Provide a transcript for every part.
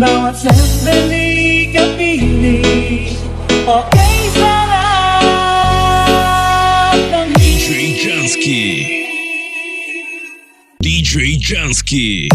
Bawat sandali kapiling okay sarap ng DJ Jansky. DJ Jansky.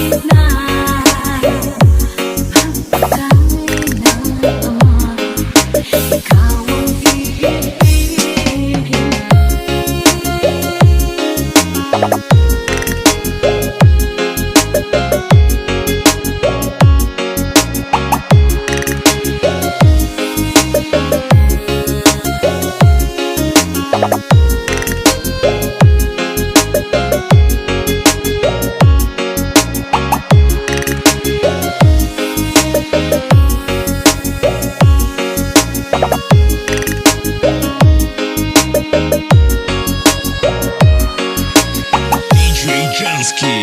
kahit na pagkain ng ama, ikaw ang iibigin. DJ Jansky.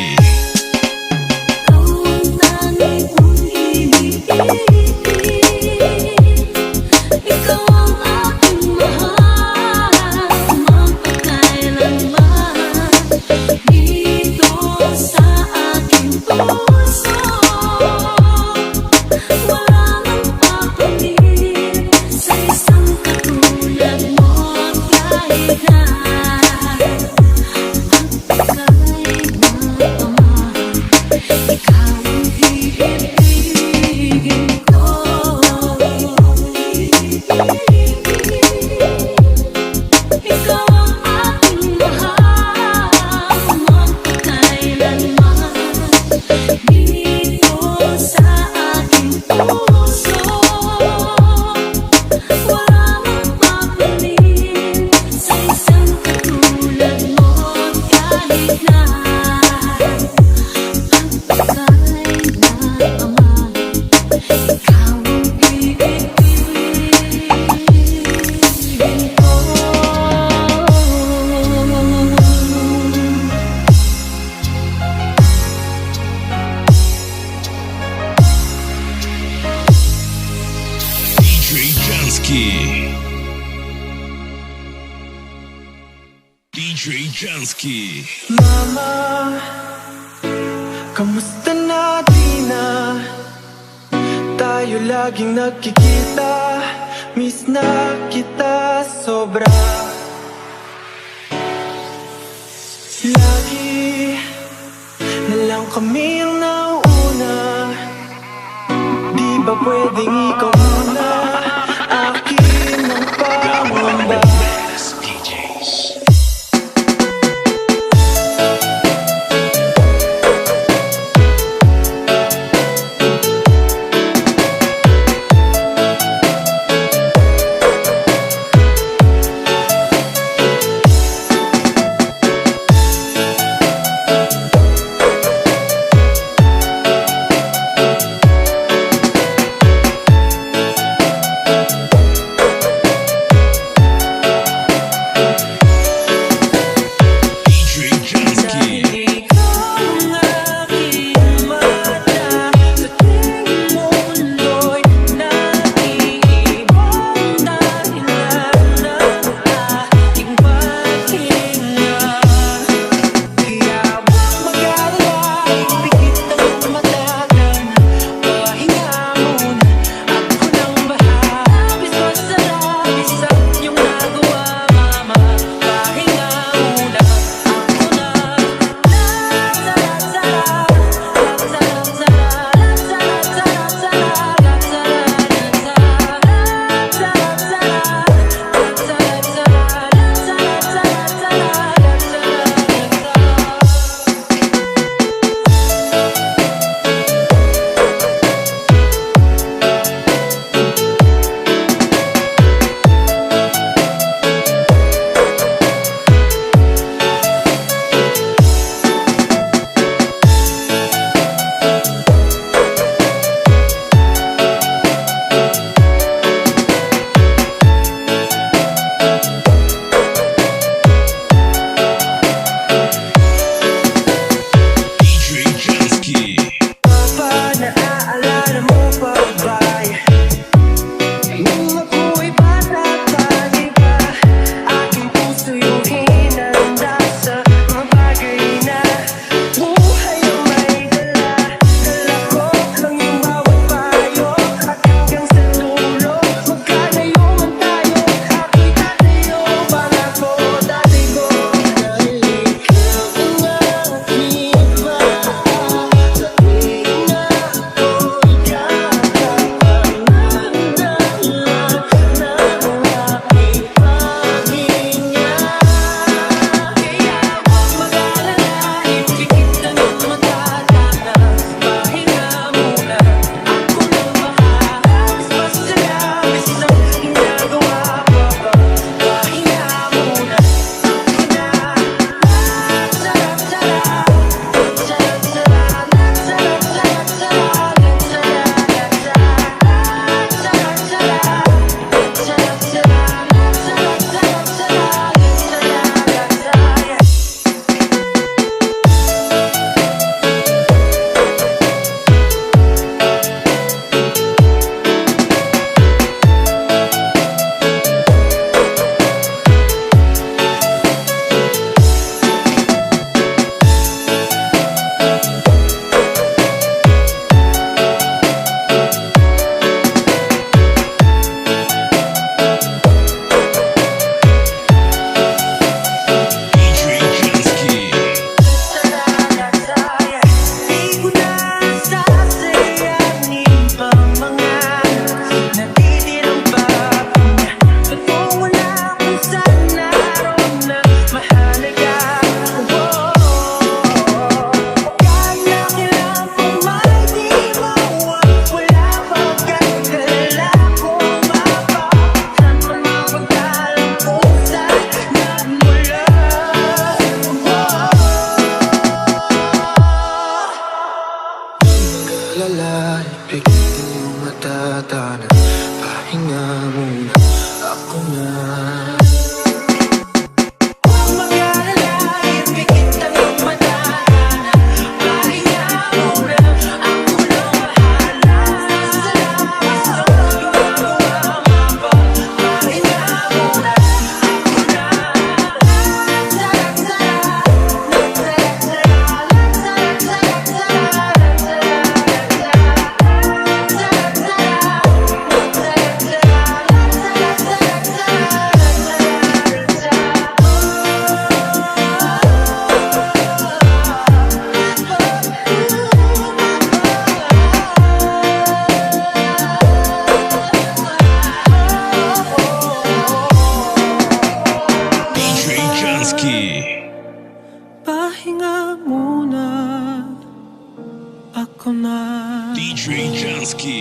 Ikaw ang aking mahal, magpakailanman. Dito sa aking puso, wala nang papalit sa isang katulad mo. Kahit na ang pagkain ng ama, ikaw ang iibigin ko. Ikaw ang aking mahal, magpakailanman. Dito sa aking puso, wala nang papalit sa isang katulad mo. Kahit na ang pagkain ng ama, ikaw ang iibigin ko. DJ Jansky. DJ Jansky. Mama, kamusta na di na? Tayo laging nagkikita, miss na kita sobra. Lagi na lang kami ang nauuna, di ba pwedeng ikaw muna? Akin ang pangamba. mag-alala, ipigitin yung matatana. Pahinga muna, ako na. Huwag mag-alala, ipigitin yung matatana. Pahinga muna, ako na bahala. Sa labas ng gumagawa mapa. Pahinga muna, ako na. DJ Jansky. Pahinga muna, ako na. DJ Jansky.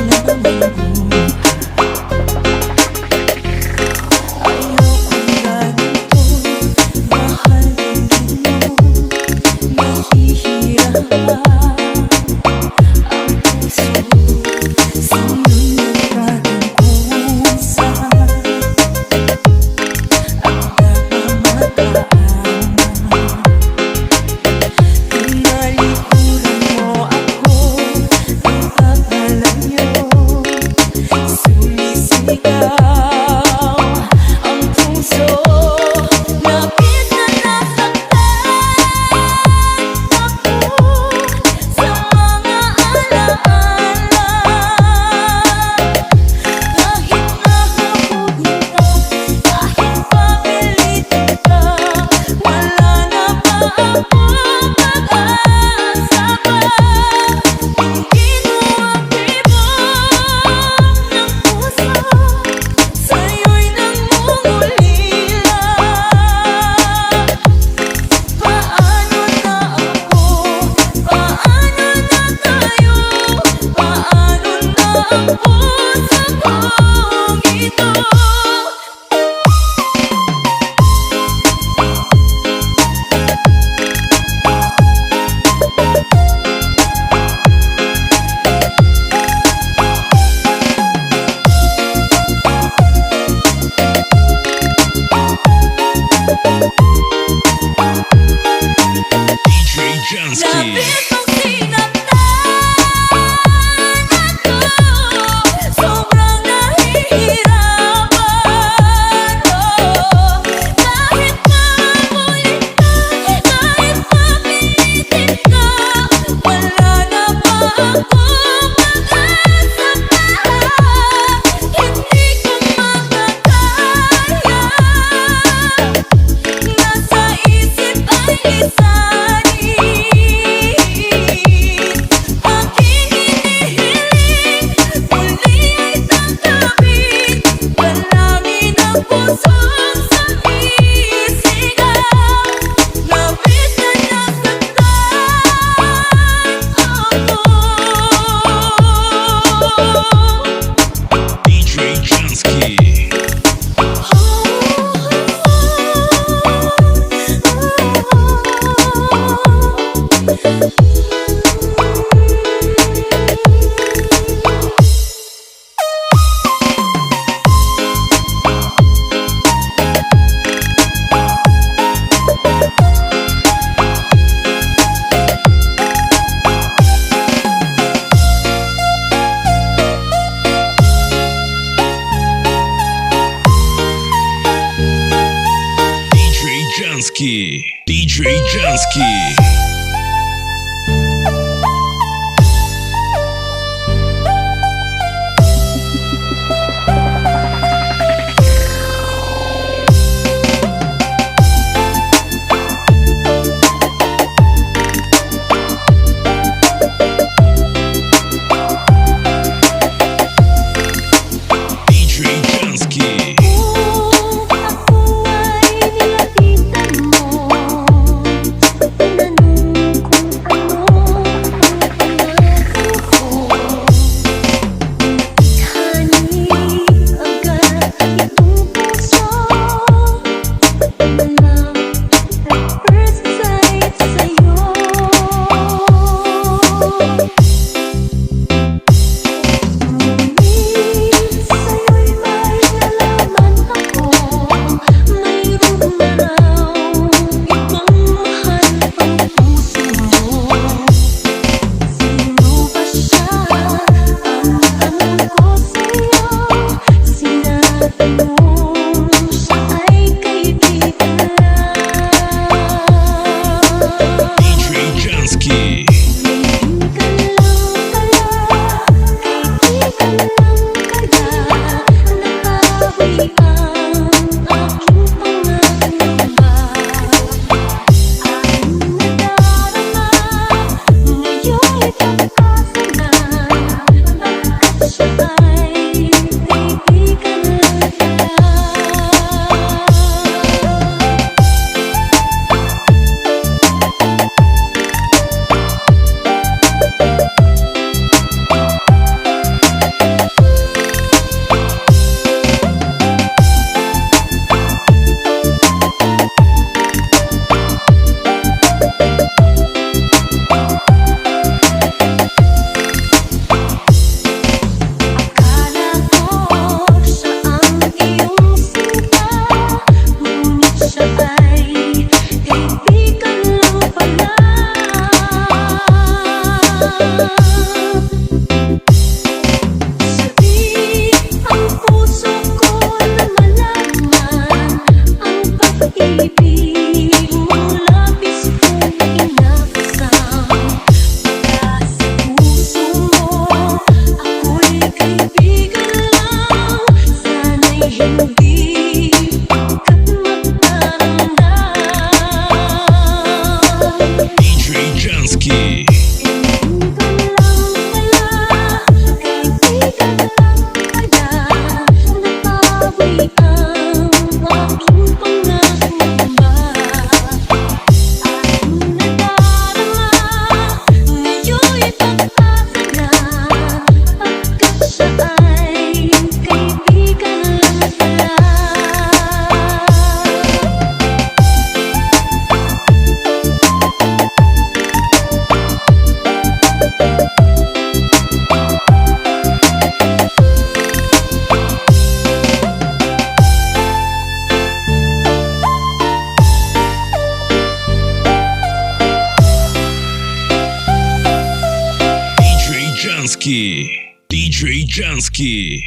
DJ Jansky. DJ Jansky. Sobrang nahihirapan kahit mamulit ka, kahit mapilitin ka, wala na ba ako mag-asa pa? Hindi ko makakaya, nasa isip ay lisanin. Aking hinihiling, muli ay tanggapin, dalangin ang pusong sumisigaw. Labis na nasaktan ako. DJ Jansky. DJ Jansky. DJ Jansky. di ka matanggap. DJ Jansky. DJ Jansky.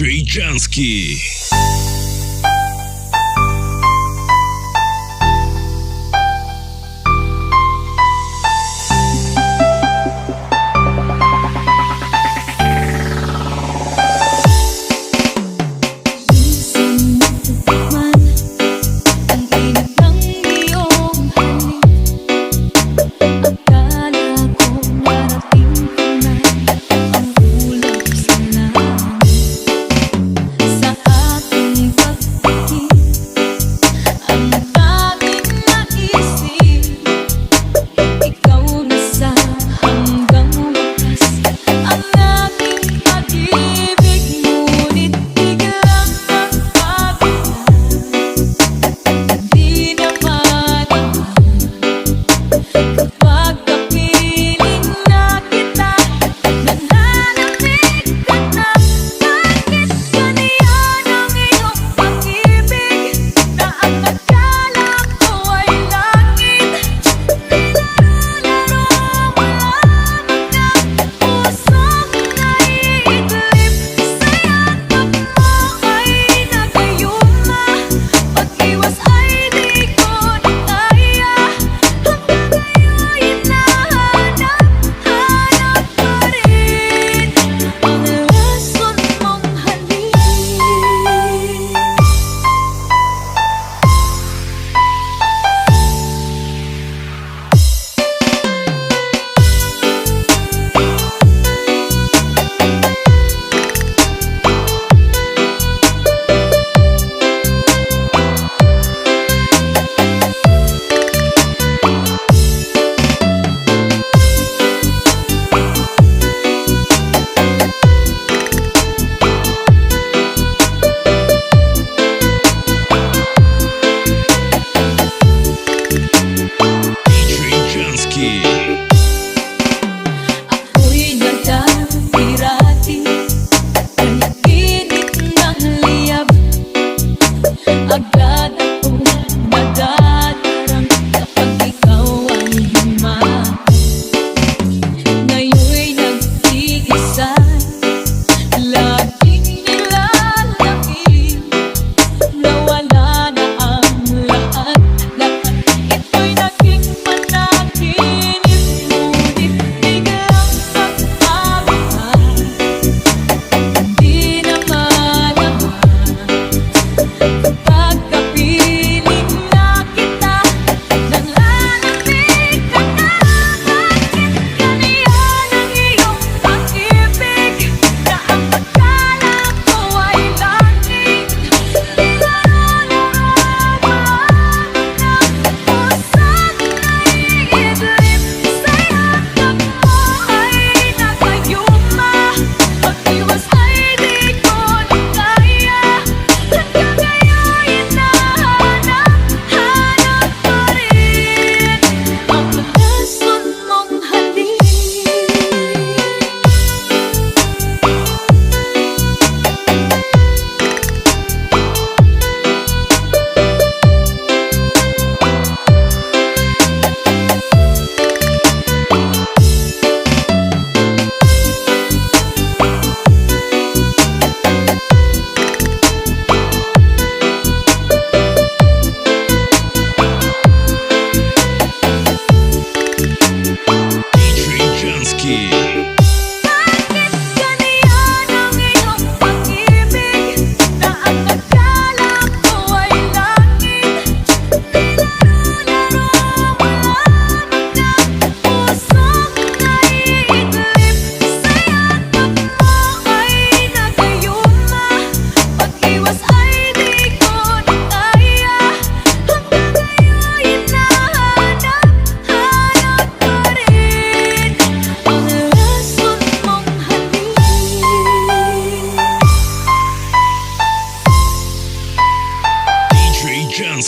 DJ Jansky.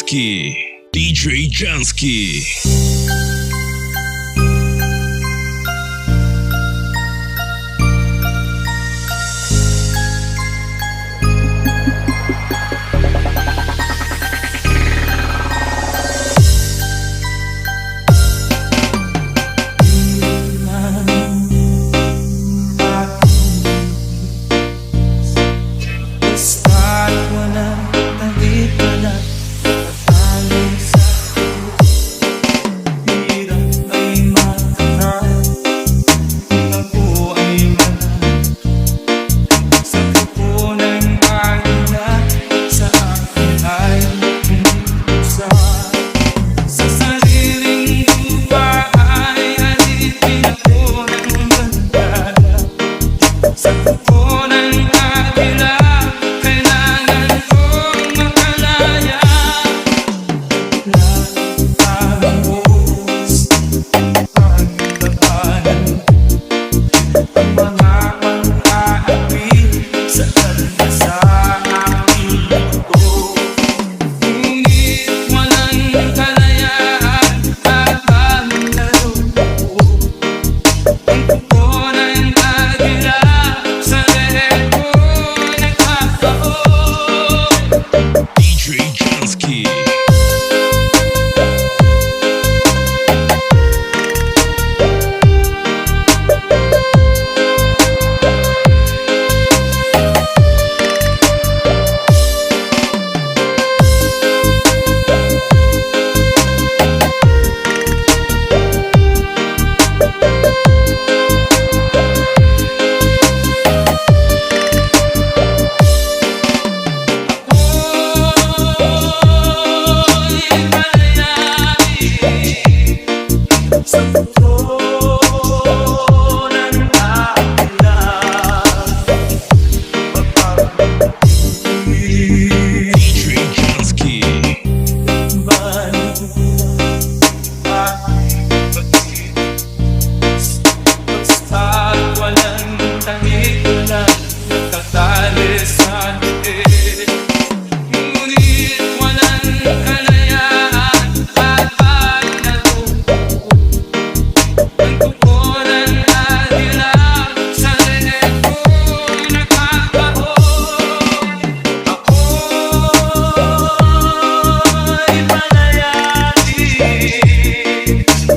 Jansky. DJ Jansky.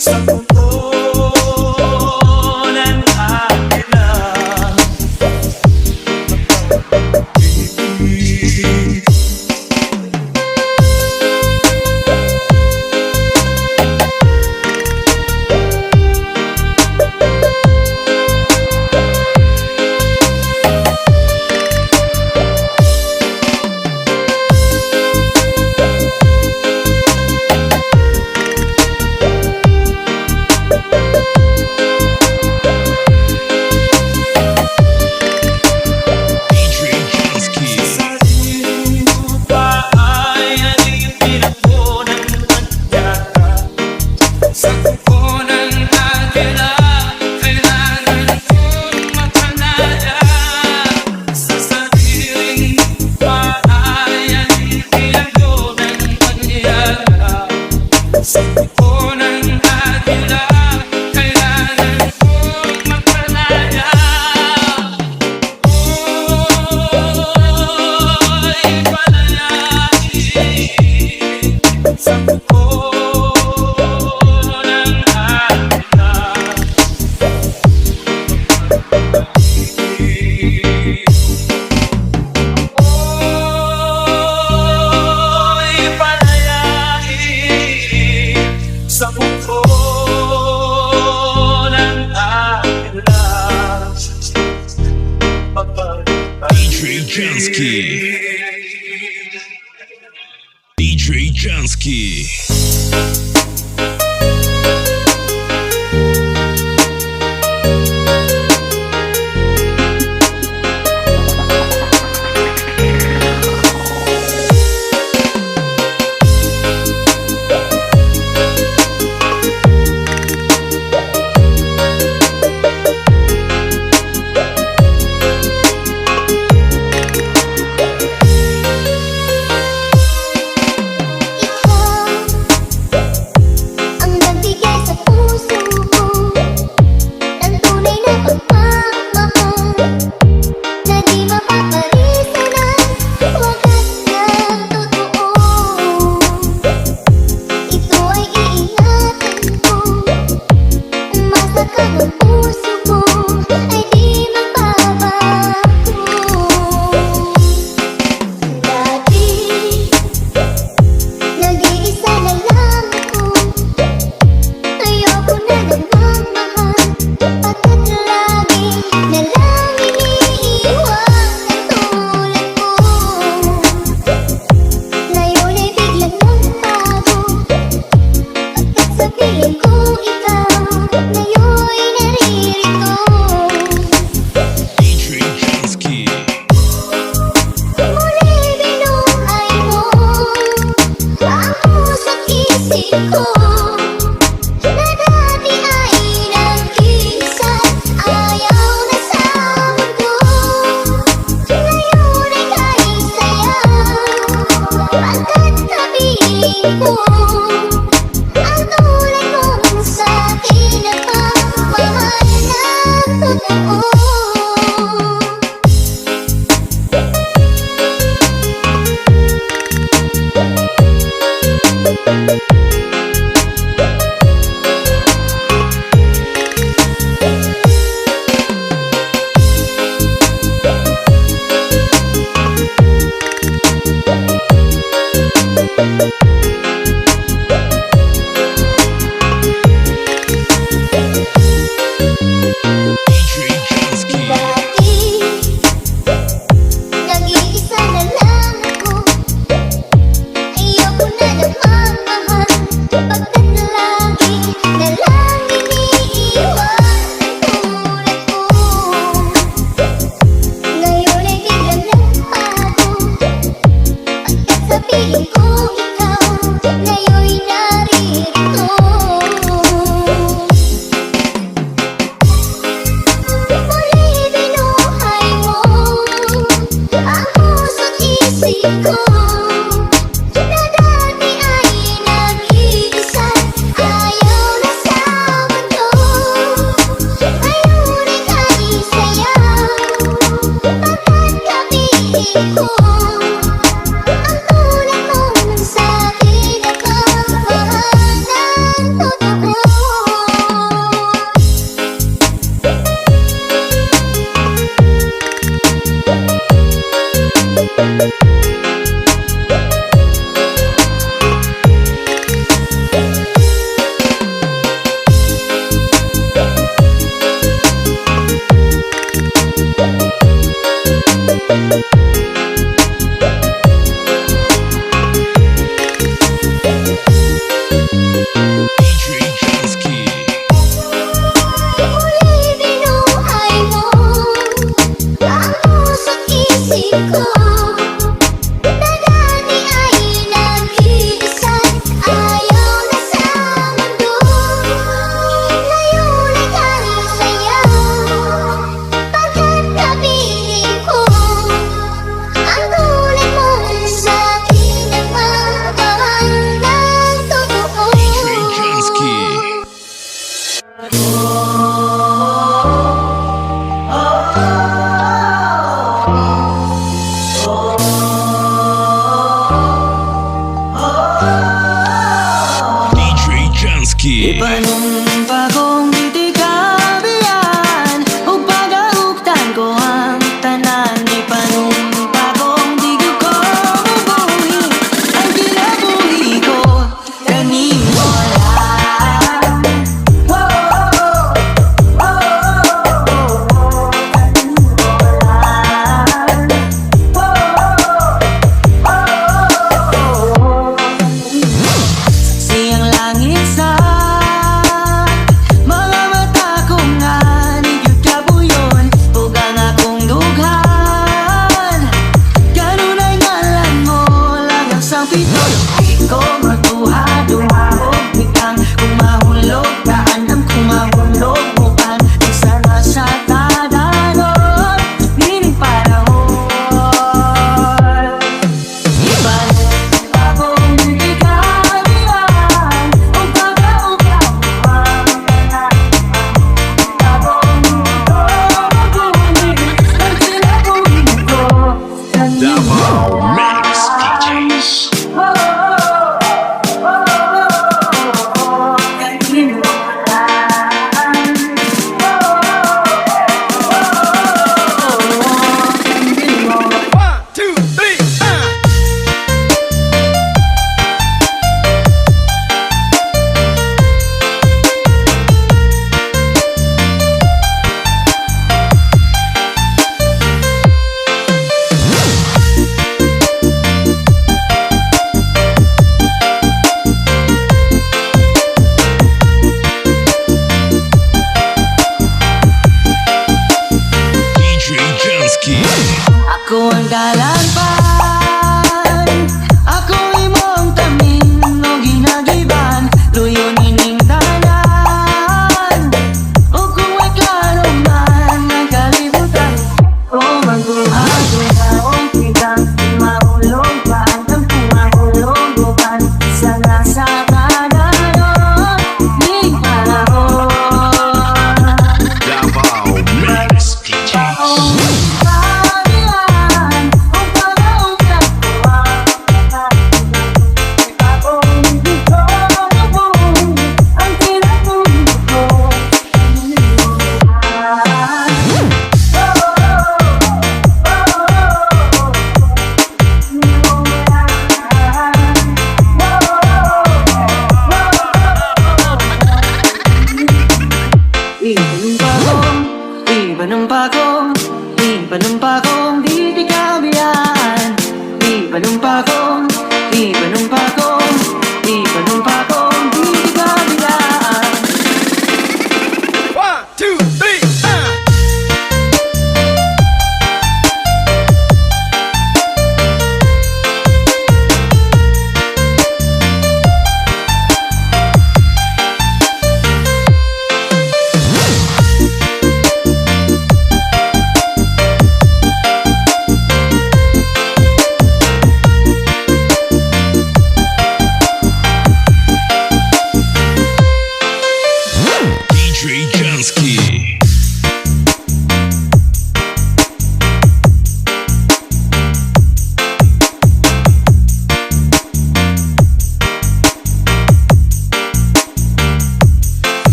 sa mundo ng akin lang. DJ Jansky. Sarili mo ba ay alin pinapunan at yata? Sa kuko ng agila, kailangan kong mapanaya. Sa sariling ba ay alin pinapunan at yata? Sa kuko ng agila, kailangan kong mapanaya. Oy, palayain sa buko ng agila. Oy, palayain sa buko ng agila. DJ Jansky. DJ Jansky. Ang nagbigay sa puso ko ng tunay na pagmamahal na di mapapalisanan, wagas ng totoo. Ito ay iingatan ko, masakan ang puso ko ay di magbabago. Dati nag-iisa na lang ako, ayoko na ng mahal, pagkat lagi na lang iniiwan ang tulad ko. Ngayon ay biglang nagbago, pagkat sa piling ko ikaw, ngayon'y naririto. DJ Jansky. Muli binuhay mo ang puso't isip ko, na dati ay nag-isa, ayaw na sa mundo. Ngayon ay kahit saya, pagkat kapiling ko ang tulad mong sa'kin, nagmamahal ng totoo. Jansky. Ipanong bagong titikabihan o pagahuktan ko ang tanan. Ipanong bagong tigil ko mabuhi ang kinabuhi ko kanino lang. Siyang langit sa mga mata ko nga niyod kabuyon ug ang akong dughan ganun ay ngalan mo lang ang sampito. Di ko magtuha duha o biglang kung mahulog kaandam kung mahulog mukan isa na sa tadanon dining panahon. Iba na bagong titikabihan o pagahuktan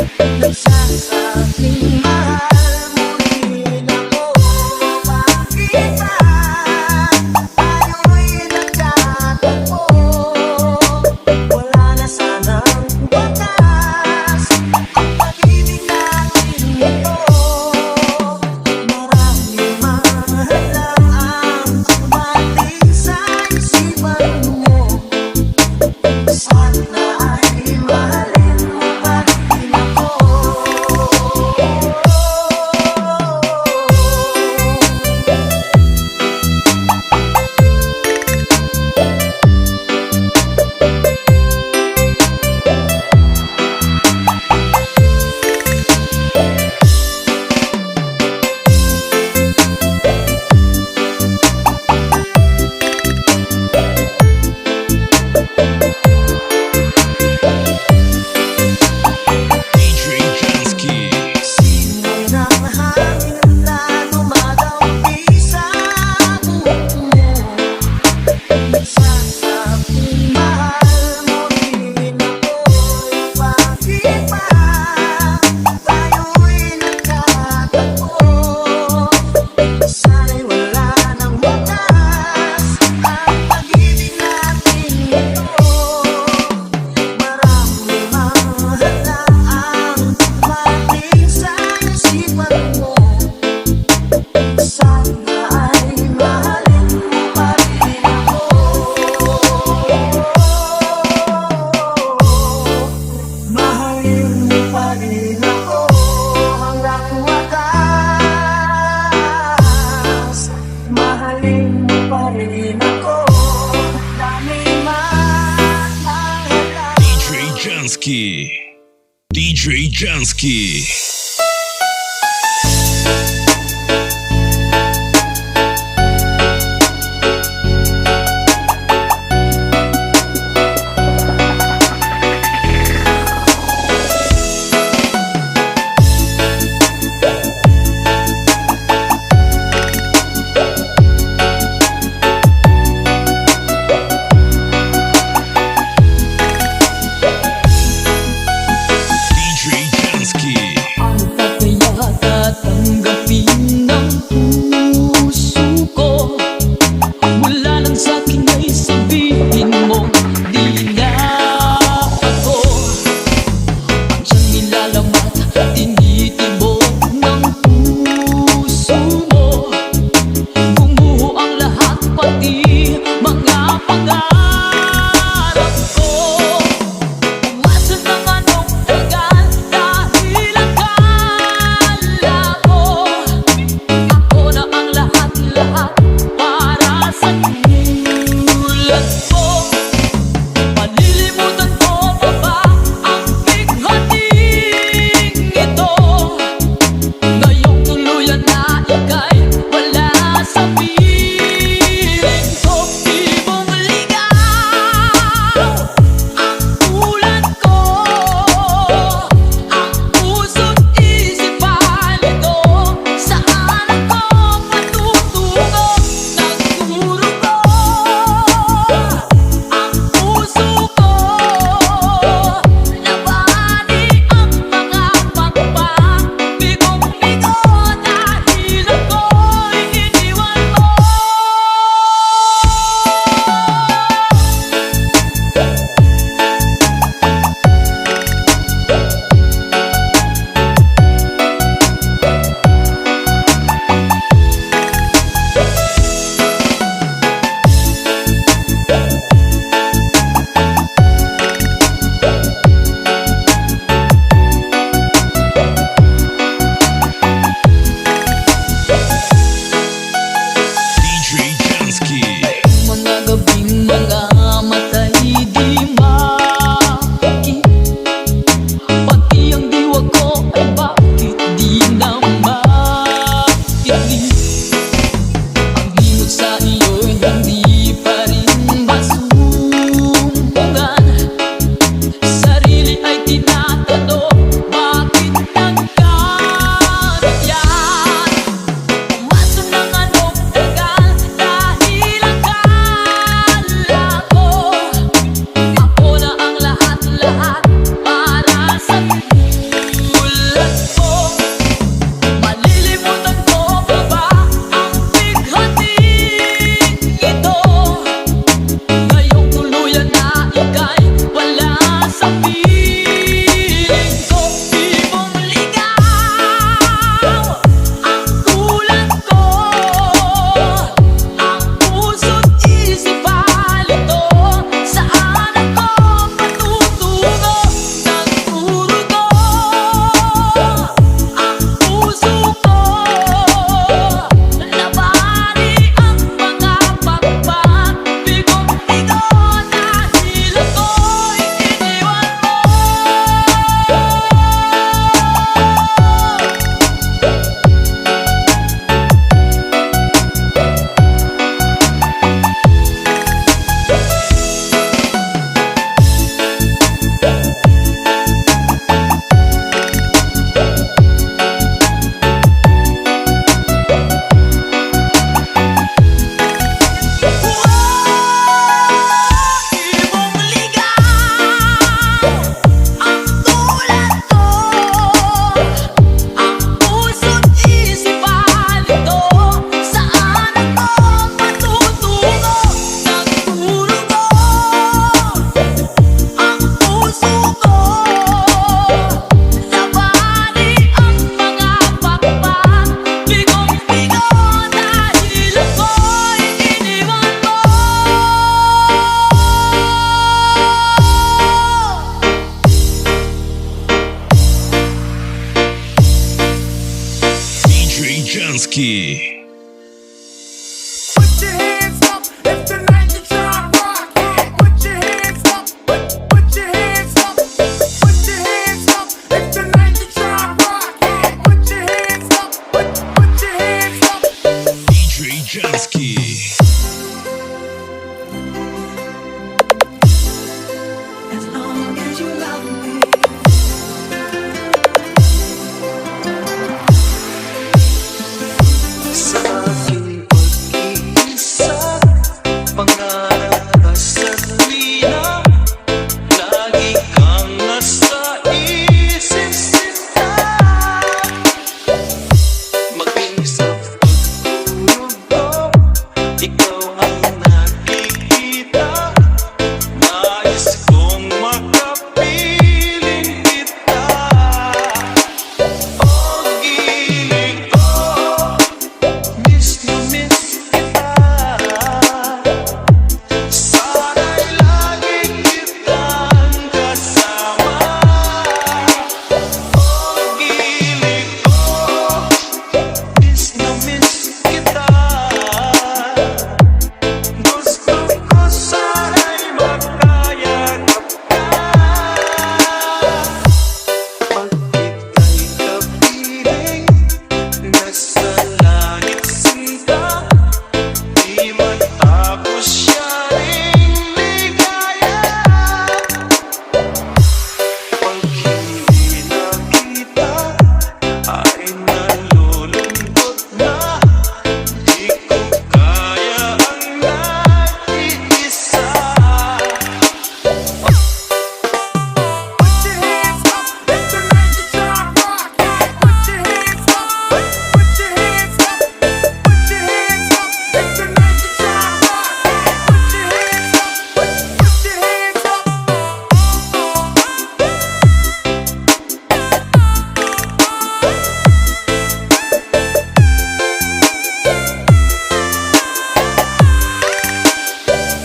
Nagsasabing mahal mo rin ako. Bakit ba tayo'y nagtatagpo? Wala na sanang wakas ang pag-ibig natin ito. Maraming mahal lang ang dumating sa isipan mo. Sana ay mahalin mo pa rin ako. DJ Jansky. Simoy ng hangin na dumadampi sa buhok mo. Nagsasabing mahal mo rin ako. Bakit ba tayo'y nagtatagpo? Sana'y wala nang wakas ang pag-ibig natin ito. Maraming mahal lang ang dumating sa isipan mo. Sana ay mahalin mo pa rin ako. Mahalin mo pa rin ako hanggang wakas. Mahalin mo pa rin ako. Dami man ang halaman. DJ Jansky. DJ Jansky. DJ Jansky. Jansky. Put your hands up if tonight you try to rock. Put your hands up, put your hands up, put your hands up if tonight you try to rock. Put your hands up, put your hands up. DJ Jansky. As long as you love me. Sa aking pag-iisa, pangarap ka sa tuwina, lagi kang nasa isip sinta. Maging sa pagtulog ko, ikaw ang nakikita. Nais kong makapiling kita. Oh, giling ko, miss na miss kita. Sana'y lagi kitang kasama. Oh, giling ko, miss na miss kita. Gusto ko sana'y makayakap ka. Pag ika'y kapiling, nasa langit sinta, di matapos siya ring ligaya. Pag hindi na kita, ay nalulungkot na. Di ko kaya ang nag-iisa. Put your hands up if tonight you try to rock. Put your hands up, put your hands up, put your hands up if tonight you try to rock. Put your hands up, put your hands up.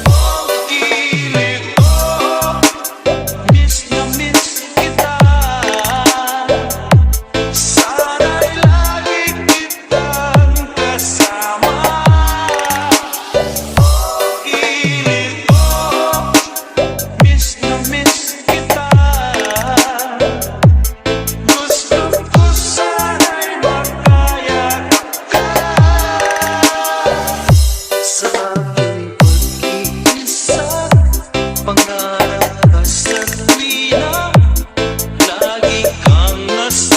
Oh, giling ko, miss na miss kita. Sana'y lagi kitang kasama. Oh, giling ko, miss na miss kita. Gusto ko sana'y makayakap ka. Sa aking pag-iisa, pangarap ka sa tuwina, lagi kang nasa